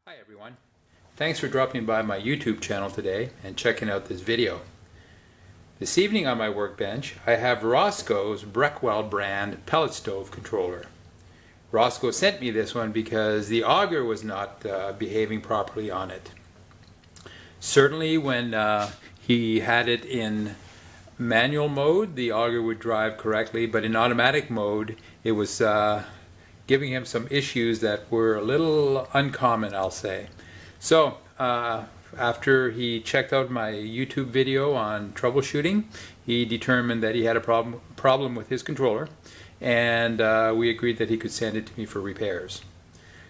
Hi everyone. Thanks for dropping by my YouTube channel today and checking out this video. This evening on my workbench I have Roscoe's Breckwell brand pellet stove controller. Roscoe sent me this one because the auger was not behaving properly on it. Certainly when he had it in manual mode the auger would drive correctly, but in automatic mode it was giving him some issues that were a little uncommon, I'll say. So after he checked out my YouTube video on troubleshooting, he determined that he had a problem with his controller, and we agreed that he could send it to me for repairs.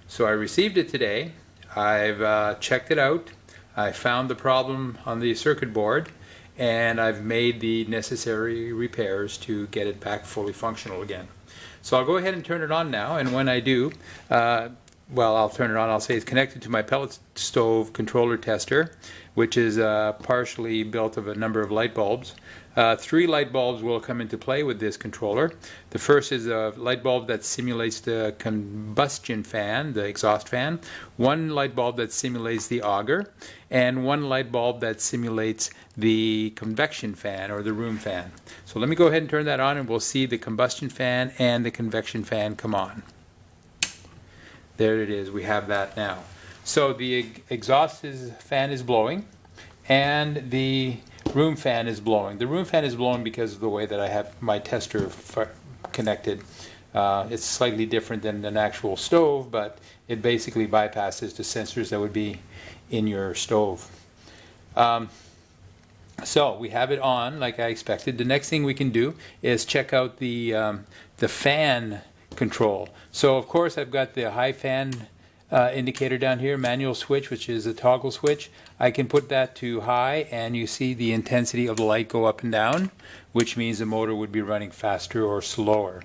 So I received it today. I've checked it out. I found the problem on the circuit board, and I've made the necessary repairs to get it back fully functional again. So I'll go ahead and turn it on now, and when I do, I'll turn it on. I'll say it's connected to my pellet stove controller tester, which is partially built of a number of light bulbs. 3 light bulbs will come into play with this controller. The first is a light bulb that simulates the combustion fan, the exhaust fan, 1 light bulb that simulates the auger, and 1 light bulb that simulates the convection fan or the room fan. So let me go ahead and turn that on, and we'll see the combustion fan and the convection fan come on. There it is, we have that now. So the exhaust fan is blowing and the room fan is blowing. The room fan is blowing because of the way that I have my tester connected. It's slightly different than an actual stove, but it basically bypasses the sensors that would be in your stove. So we have it on like I expected. The next thing we can do is check out the fan control. So of course I've got the high fan indicator down here, manual switch, which is a toggle switch. I can put that to high and you see the intensity of the light go up and down, which means the motor would be running faster or slower.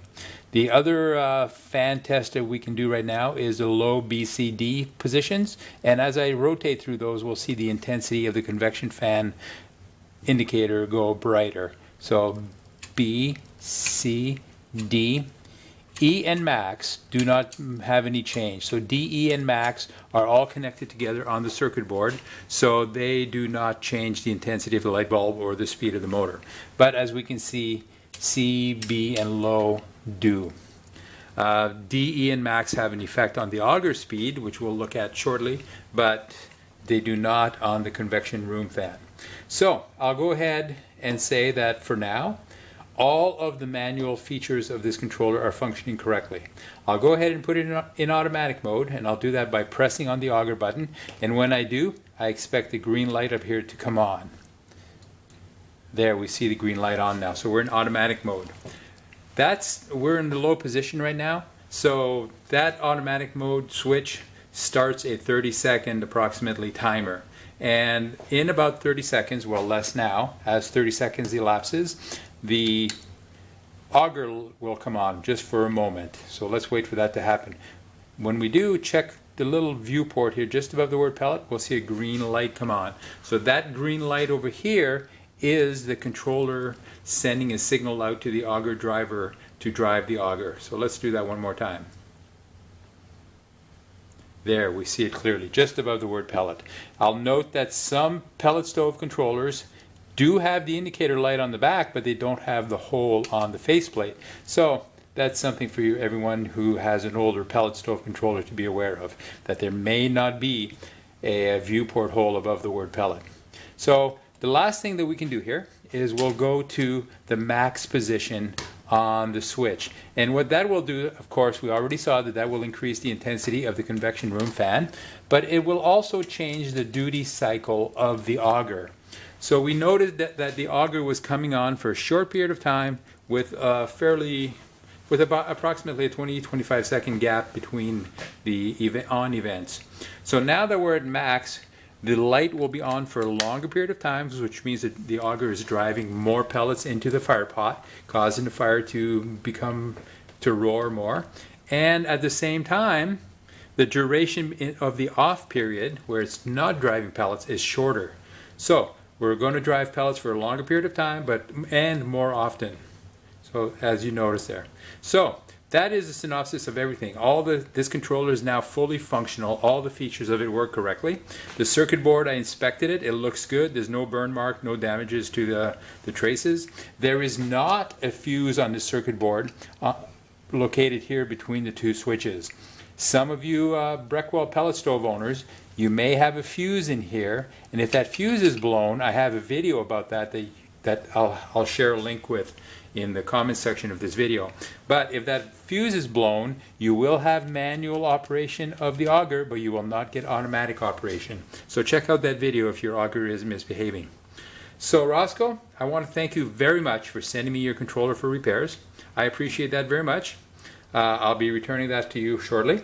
The other fan test that we can do right now is the low BCD positions, and as I rotate through those we'll see the intensity of the convection fan indicator go brighter. So B, C, D. E and max do not have any change. So D, E, and max are all connected together on the circuit board, so they do not change the intensity of the light bulb or the speed of the motor. But as we can see, C, B, and low do. D, E, and max have an effect on the auger speed, which we'll look at shortly, but they do not on the convection room fan. So I'll go ahead and say that for now, all of the manual features of this controller are functioning correctly. I'll go ahead and put it in automatic mode, and I'll do that by pressing on the auger button, and when I do, I expect the green light up here to come on. There, we see the green light on now, so we're in automatic mode. We're in the low position right now, so that automatic mode switch starts a 30-second approximately timer. And in about 30 seconds, well less now, as 30 seconds elapses, the auger will come on just for a moment. So let's wait for that to happen. When we do, check the little viewport here just above the word pellet, we'll see a green light come on. So that green light over here is the controller sending a signal out to the auger driver to drive the auger. So let's do that one more time. There, we see it clearly, just above the word pellet. I'll note that some pellet stove controllers do have the indicator light on the back, but they don't have the hole on the faceplate. So that's something for you, everyone who has an older pellet stove controller, to be aware of, that there may not be a viewport hole above the word pellet. So the last thing that we can do here is we'll go to the max position on the switch, and what that will do, of course, we already saw that will increase the intensity of the convection room fan, but it will also change the duty cycle of the auger. So we noted that the auger was coming on for a short period of time with about approximately a 20-25 second gap between the on events. So now that we're at max, the light will be on for a longer period of time, which means that the auger is driving more pellets into the fire pot, causing the fire to roar more. And at the same time, the duration of the off period, where it's not driving pellets, is shorter. So we're going to drive pellets for a longer period of time, and more often. So as you notice there. So that is a synopsis of everything. This controller is now fully functional. All the features of it work correctly. The circuit board, I inspected it. It looks good. There's no burn mark, no damages to the traces. There is not a fuse on the circuit board located here between the two switches. Some of you Breckwell pellet stove owners, you may have a fuse in here, and if that fuse is blown, I have a video about that I'll share a link with in the comment section of this video. But if that fuse is blown, you will have manual operation of the auger, but you will not get automatic operation. So check out that video if your auger is misbehaving. So Roscoe, I want to thank you very much for sending me your controller for repairs. I appreciate that very much. I'll be returning that to you shortly.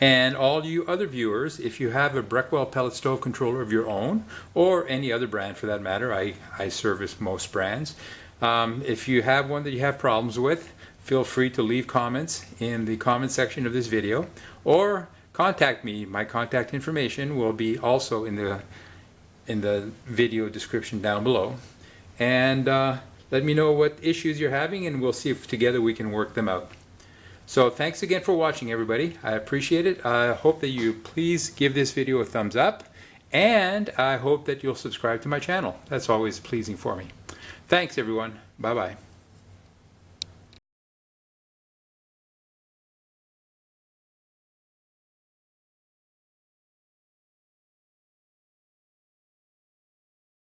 And all you other viewers, if you have a Breckwell pellet stove controller of your own, or any other brand for that matter, I service most brands. If you have one that you have problems with, feel free to leave comments in the comment section of this video, or contact me. My contact information will be also in the video description down below. And let me know what issues you're having, and we'll see if together we can work them out. So thanks again for watching, everybody. I appreciate it. I hope that you please give this video a thumbs up, and I hope that you'll subscribe to my channel. That's always pleasing for me. Thanks, everyone. Bye-bye.